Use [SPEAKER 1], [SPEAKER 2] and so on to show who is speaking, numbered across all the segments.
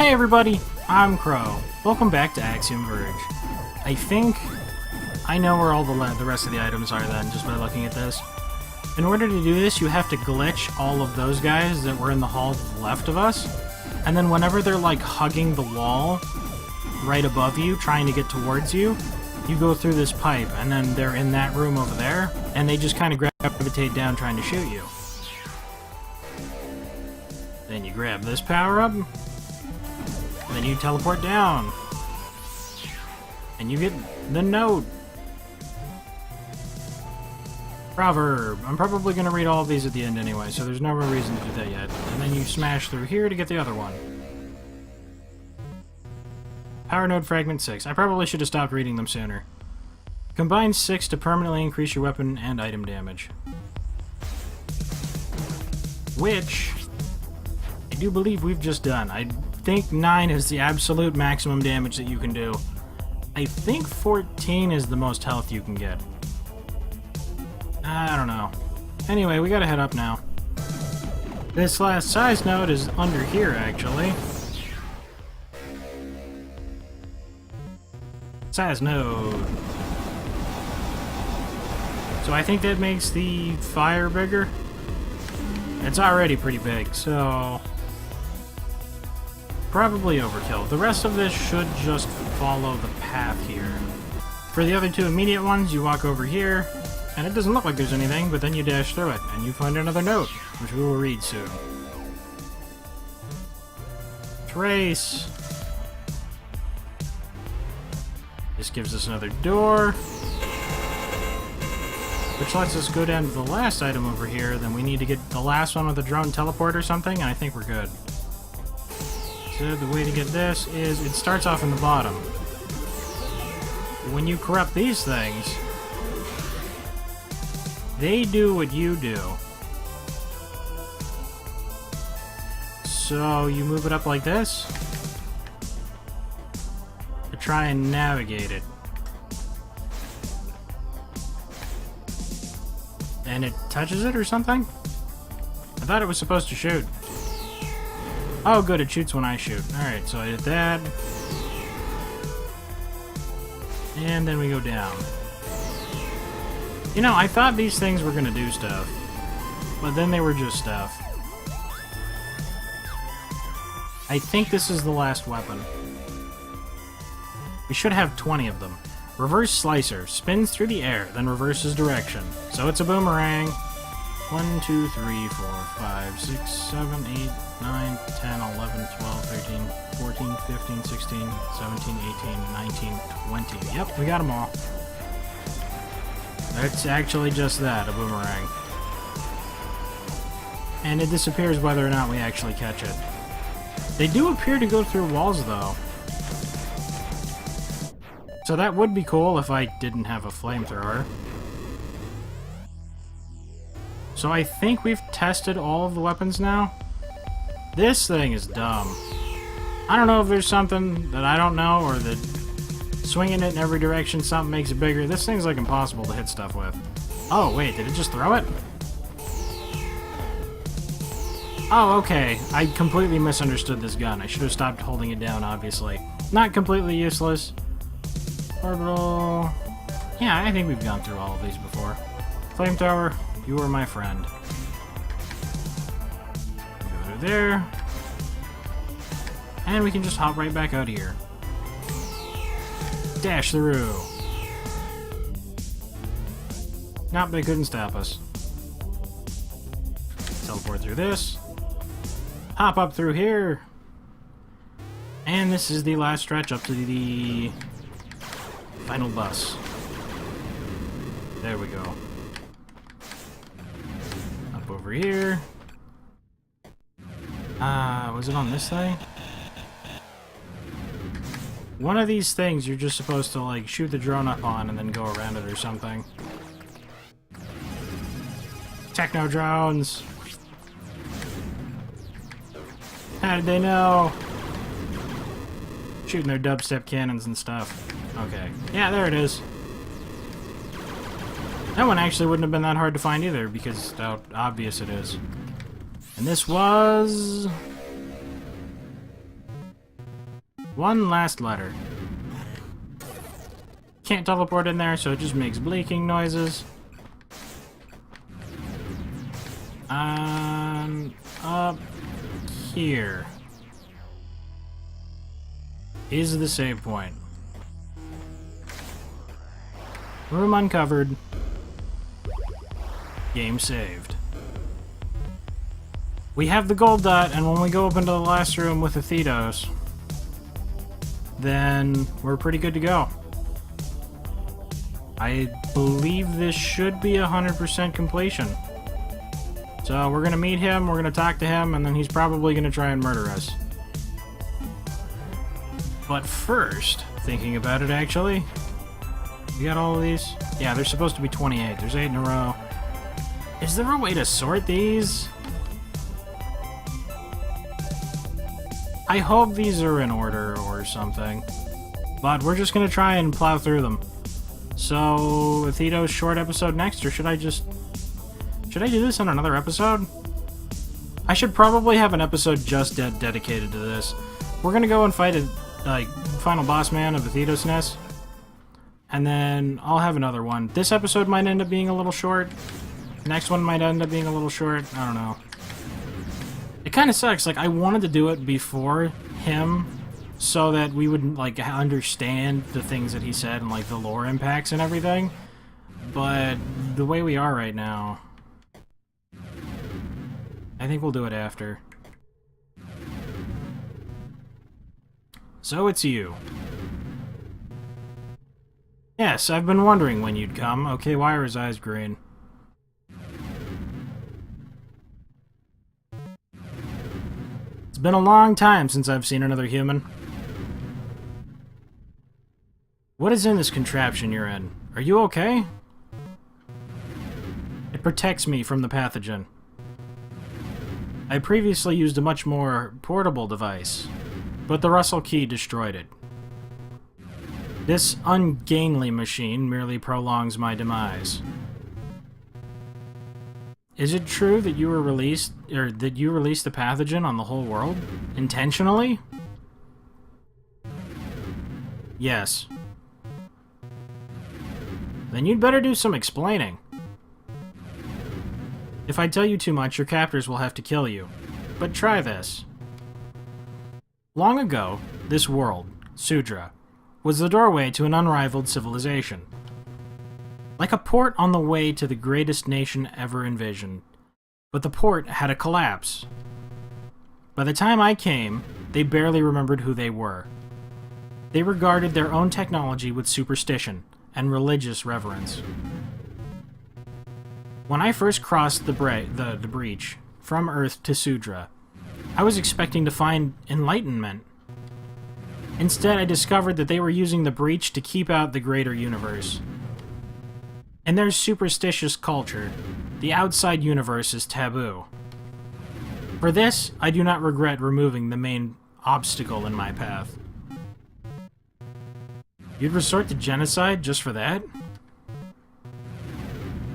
[SPEAKER 1] Hey everybody, I'm Crow. Welcome back to Axiom Verge. I think I know where all the rest of the items are then, just by looking at this. In order to do this, you have to glitch all of those guys that were in the hall to the left of us, and then whenever they're like hugging the wall right above you, trying to get towards you, you go through this pipe, and then they're in that room over there, and they just kind of gravitate down trying to shoot you. Then you grab this power-up, and then you teleport down. And you get the note. Proverb. I'm probably going to read all of these at the end anyway, so there's no real reason to do that yet. And then you smash through here to get the other one. Power Node Fragment 6. I probably should have stopped reading them sooner. Combine 6 to permanently increase your weapon and item damage. Which I do believe we've just done. I think 9 is the absolute maximum damage that you can do. I think 14 is the most health you can get. I don't know. Anyway, we gotta head up now. This last size node is under here, actually. Size node. So I think that makes the fire bigger. It's already pretty big, so probably overkill. The rest of this should just follow the path here. For the other two immediate ones, you walk over here, and it doesn't look like there's anything, but then you dash through it, and you find another note, which we will read soon. Trace. This gives us another door, which lets us go down to the last item over here. Then we need to get the last one with the drone teleport or something, and I think we're good. So the way to get this is, it starts off in the bottom. When you corrupt these things, they do what you do. So you move it up like this to try and navigate it. And it touches it or something? I thought it was supposed to shoot. Oh good, it shoots when I shoot. Alright, so I did that. And then we go down. You know, I thought these things were gonna do stuff, but then they were just stuff. I think this is the last weapon. We should have 20 of them. Reverse Slicer. Spins through the air, then reverses direction. So it's a boomerang. 1, 2, 3, 4, 5, 6, 7, 8, 9, 10, 11, 12, 13, 14, 15, 16, 17, 18, 19, 20. Yep, we got them all. It's actually just that, a boomerang. And it disappears whether or not we actually catch it. They do appear to go through walls, though. So that would be cool if I didn't have a flamethrower. So I think we've tested all of the weapons now. This thing is dumb. I don't know if there's something that I don't know, or that swinging it in every direction something makes it bigger. This thing's like impossible to hit stuff with. Oh wait, did it just throw it? Oh, okay. I completely misunderstood this gun. I should have stopped holding it down, obviously. Not completely useless. Orbital. Yeah, I think we've gone through all of these before. Flamethrower, you are my friend. Go to there. And we can just hop right back out here. Dash through. Nope, they couldn't stop us. Teleport through this. Hop up through here. And this is the last stretch up to the final bus. There we go. Up over here. Was it on this thing? One of these things you're just supposed to, like, shoot the drone up on and then go around it or something. Techno drones! How did they know? Shooting their dubstep cannons and stuff. Okay. Yeah, there it is. That one actually wouldn't have been that hard to find either, because how obvious it is. And this was... One last letter. Can't teleport in there, so it just makes bleaking noises. Up here is the save point. Room uncovered. Game saved. We have the gold dot, and when we go up into the last room with Athetos, then we're pretty good to go. I believe this should be 100% completion. So we're gonna meet him, we're gonna talk to him, and then he's probably gonna try and murder us. But first, thinking about it actually, we got all of these? Yeah, there's supposed to be 28. There's 8 in a row. Is there a way to sort these? I hope these are in order or something. But we're just gonna try and plow through them. So, Athetos short episode next, or should I do this on another episode? I should probably have an episode just dedicated to this. We're gonna go and fight a final boss man of Athetos-ness, and then I'll have another one. This episode might end up being a little short. The next one might end up being a little short. I don't know. It kind of sucks. Like, I wanted to do it before him, so that we would, like, understand the things that he said and, like, the lore impacts and everything. But the way we are right now, I think we'll do it after. So it's you. Yes, I've been wondering when you'd come. Okay, why are his eyes green? It's been a long time since I've seen another human. What is in this contraption you're in? Are you okay? It protects me from the pathogen. I previously used a much more portable device, but the Russell key destroyed it. This ungainly machine merely prolongs my demise. Is it true that you were released, or that you released the pathogen on the whole world? Intentionally? Yes. Then you'd better do some explaining. If I tell you too much, your captors will have to kill you. But try this. Long ago, this world, Sudra, was the doorway to an unrivaled civilization. Like a port on the way to the greatest nation ever envisioned. But the port had a collapse. By the time I came, they barely remembered who they were. They regarded their own technology with superstition and religious reverence. When I first crossed the breach from Earth to Sudra, I was expecting to find enlightenment. Instead, I discovered that they were using the breach to keep out the greater universe. In their superstitious culture, the outside universe is taboo. For this, I do not regret removing the main obstacle in my path. You'd resort to genocide just for that?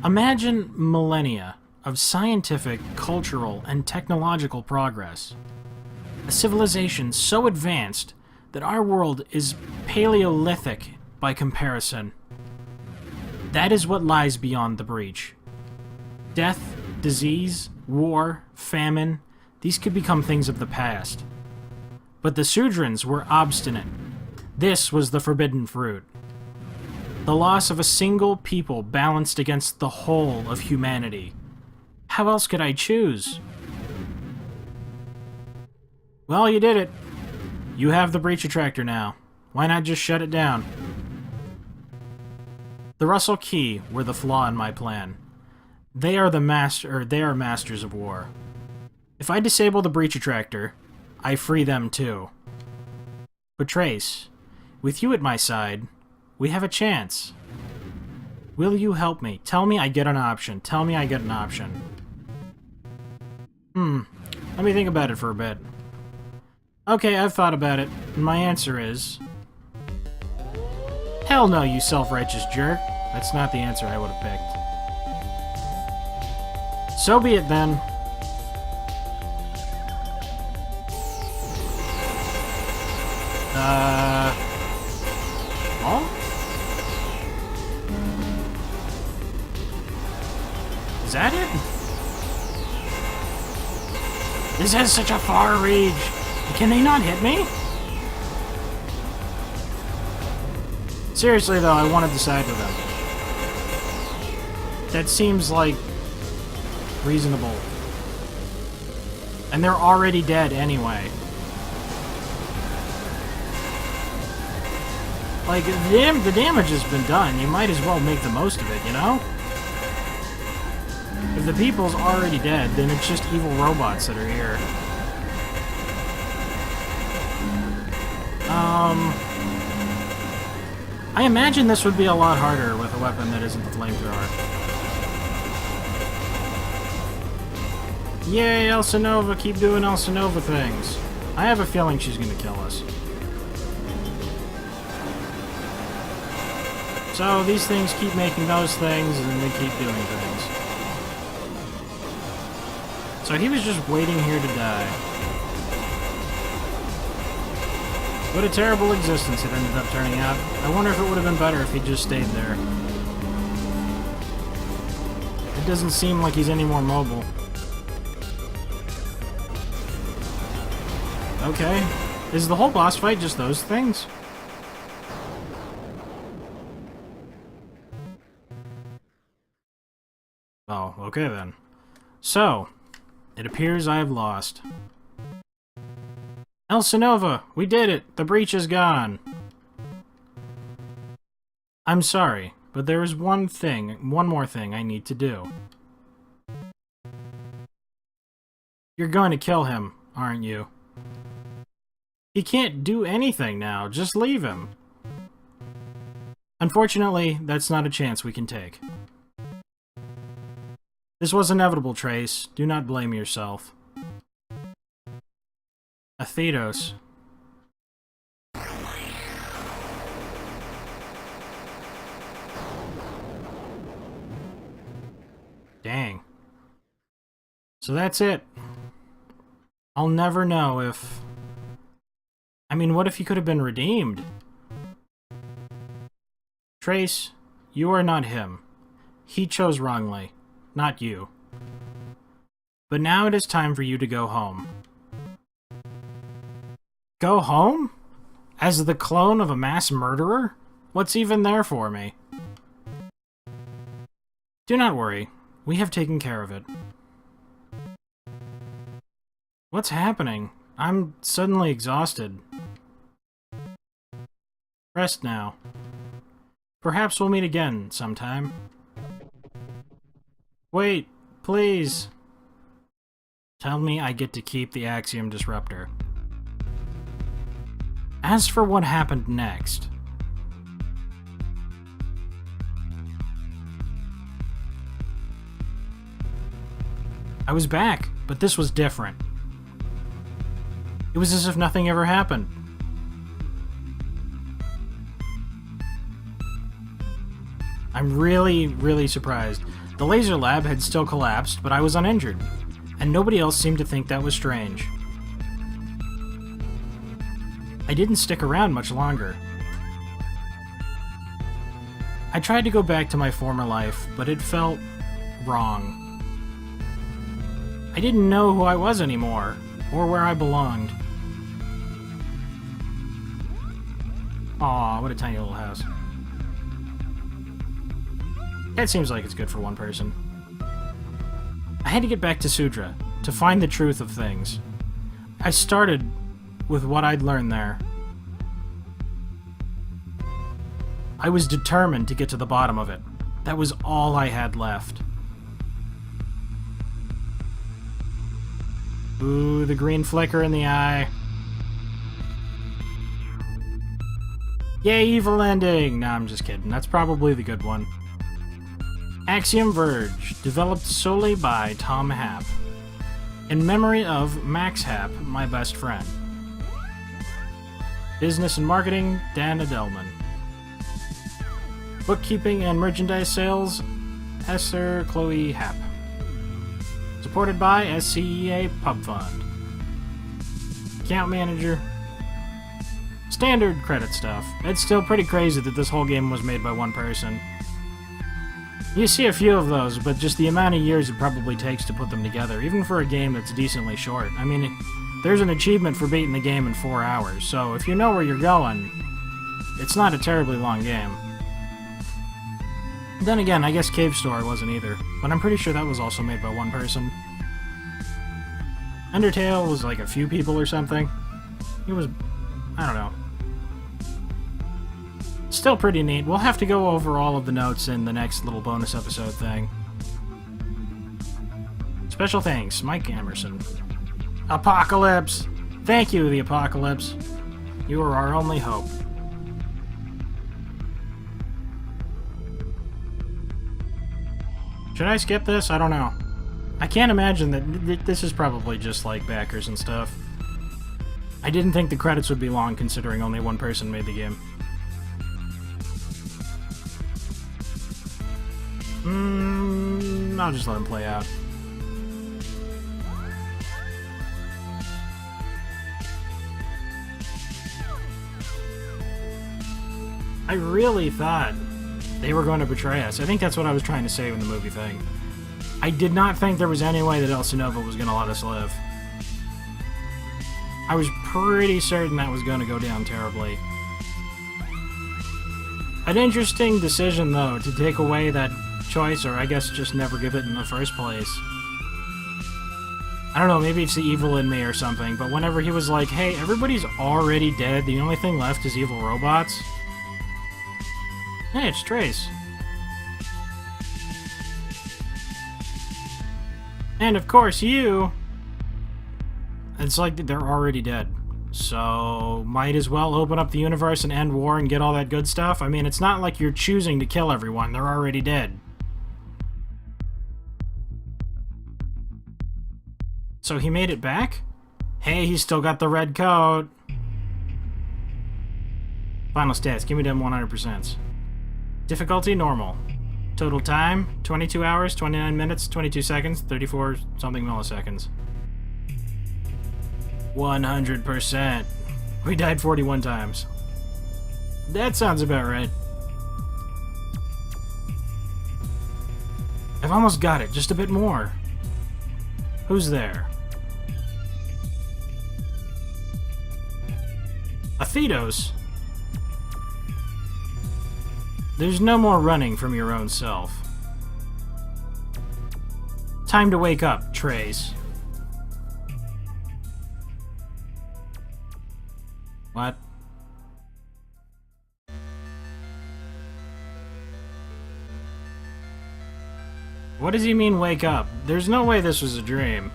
[SPEAKER 1] Imagine millennia of scientific, cultural, and technological progress. A civilization so advanced that our world is Paleolithic by comparison. That is what lies beyond the breach. Death, disease, war, famine, these could become things of the past. But the Sudrans were obstinate. This was the forbidden fruit. The loss of a single people balanced against the whole of humanity. How else could I choose? Well, you did it. You have the breach attractor now. Why not just shut it down? The Russell Key were the flaw in my plan. They are masters of war. If I disable the breach attractor, I free them too. But Trace, with you at my side, we have a chance. Will you help me? Tell me I get an option. Tell me I get an option. Let me think about it for a bit. Okay, I've thought about it, and my answer is... Hell no, you self-righteous jerk. That's not the answer I would have picked. So be it then. Oh? Is that it? This has such a far reach. Can they not hit me? Seriously, though, I wanted to side with them. That seems, like, reasonable. And they're already dead anyway. Like, the damage has been done. You might as well make the most of it, you know? If the people's already dead, then it's just evil robots that are here. I imagine this would be a lot harder with a weapon that isn't the flamethrower. Yay, Elsinova, keep doing Elsinova things. I have a feeling she's gonna kill us. So these things keep making those things, and they keep doing things. So he was just waiting here to die. What a terrible existence it ended up turning out. I wonder if it would have been better if he just stayed there. It doesn't seem like he's any more mobile. Okay. Is the whole boss fight just those things? Oh, okay then. So, it appears I have lost. Elsinova, we did it! The breach is gone! I'm sorry, but there is one more thing I need to do. You're going to kill him, aren't you? He can't do anything now, just leave him. Unfortunately, that's not a chance we can take. This was inevitable, Trace. Do not blame yourself. Athetos. Dang. So that's it. I'll never know if... I mean, what if he could have been redeemed? Trace, you are not him. He chose wrongly, not you. But now it is time for you to go home. Go home? As the clone of a mass murderer? What's even there for me? Do not worry. We have taken care of it. What's happening? I'm suddenly exhausted. Rest now. Perhaps we'll meet again sometime. Wait, please. Tell me I get to keep the Axiom Disruptor. As for what happened next... I was back, but this was different. It was as if nothing ever happened. I'm really, really surprised. The laser lab had still collapsed, but I was uninjured, and nobody else seemed to think that was strange. I didn't stick around much longer. I tried to go back to my former life, but it felt wrong. I didn't know who I was anymore, or where I belonged. Aw, what a tiny little house. That seems like it's good for one person. I had to get back to Sudra, to find the truth of things. I started with what I'd learned there. I was determined to get to the bottom of it. That was all I had left. Ooh, the green flicker in the eye. Yay, evil ending! Nah, I'm just kidding. That's probably the good one. Axiom Verge, developed solely by Tom Happ. In memory of Max Happ, my best friend. Business and marketing, Dan Edelman. Bookkeeping and merchandise sales, Esther Chloe Happ. Supported by SCEA Pub Fund. Account manager, Standard credit stuff. It's still pretty crazy that this whole game was made by one person. You see a few of those, but just the amount of years it probably takes to put them together, even for a game that's decently short. I mean, there's an achievement for beating the game in 4 hours, so if you know where you're going, it's not a terribly long game. Then again, I guess Cave Story wasn't either, but I'm pretty sure that was also made by one person. Undertale was like a few people or something. It was... I don't know. Still pretty neat. We'll have to go over all of the notes in the next little bonus episode thing. Special thanks, Mike Emerson. Apocalypse! Thank you, the Apocalypse. You are our only hope. Should I skip this? I don't know. I can't imagine that this is probably just like backers and stuff. I didn't think the credits would be long considering only one person made the game. I'll just let him play out. I really thought they were going to betray us. I think that's what I was trying to say in the movie thing. I did not think there was any way that Elsinova was going to let us live. I was pretty certain that was going to go down terribly. An interesting decision, though, to take away that choice, or I guess just never give it in the first place. I don't know, maybe it's the evil in me or something, but whenever he was like, hey, everybody's already dead, the only thing left is evil robots. Hey, it's Trace. And of course, you... It's like they're already dead. So, might as well open up the universe and end war and get all that good stuff. I mean, it's not like you're choosing to kill everyone. They're already dead. So he made it back? Hey, he's still got the red coat. Final stats. Give me them 100%. Difficulty, normal. Total time, 22 hours, 29 minutes, 22 seconds, 34 something milliseconds. 100%. We died 41 times. That sounds about right. I've almost got it, just a bit more. Who's there? Athetos. There's no more running from your own self. Time to wake up, Trace. What? What does he mean, wake up? There's no way this was a dream.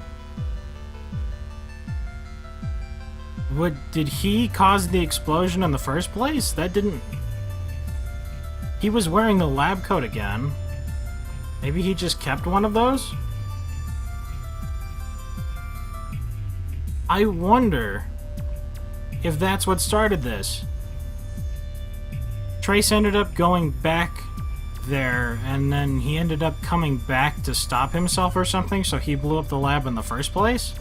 [SPEAKER 1] What, did he cause the explosion in the first place? That didn't... He was wearing the lab coat again. Maybe he just kept one of those? I wonder if that's what started this. Trace ended up going back there, and then he ended up coming back to stop himself or something, so he blew up the lab in the first place?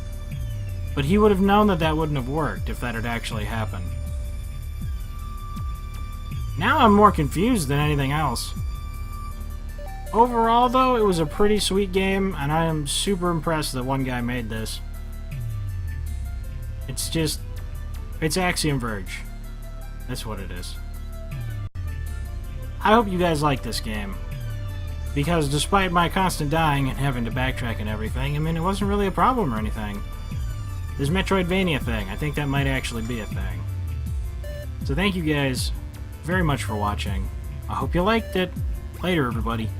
[SPEAKER 1] But he would have known that that wouldn't have worked if that had actually happened. Now I'm more confused than anything else. Overall, though, it was a pretty sweet game, and I am super impressed that one guy made this. It's just... It's Axiom Verge. That's what it is. I hope you guys like this game. Because despite my constant dying and having to backtrack and everything, I mean, it wasn't really a problem or anything. This Metroidvania thing, I think that might actually be a thing. So thank you guys very much for watching. I hope you liked it. Later, everybody.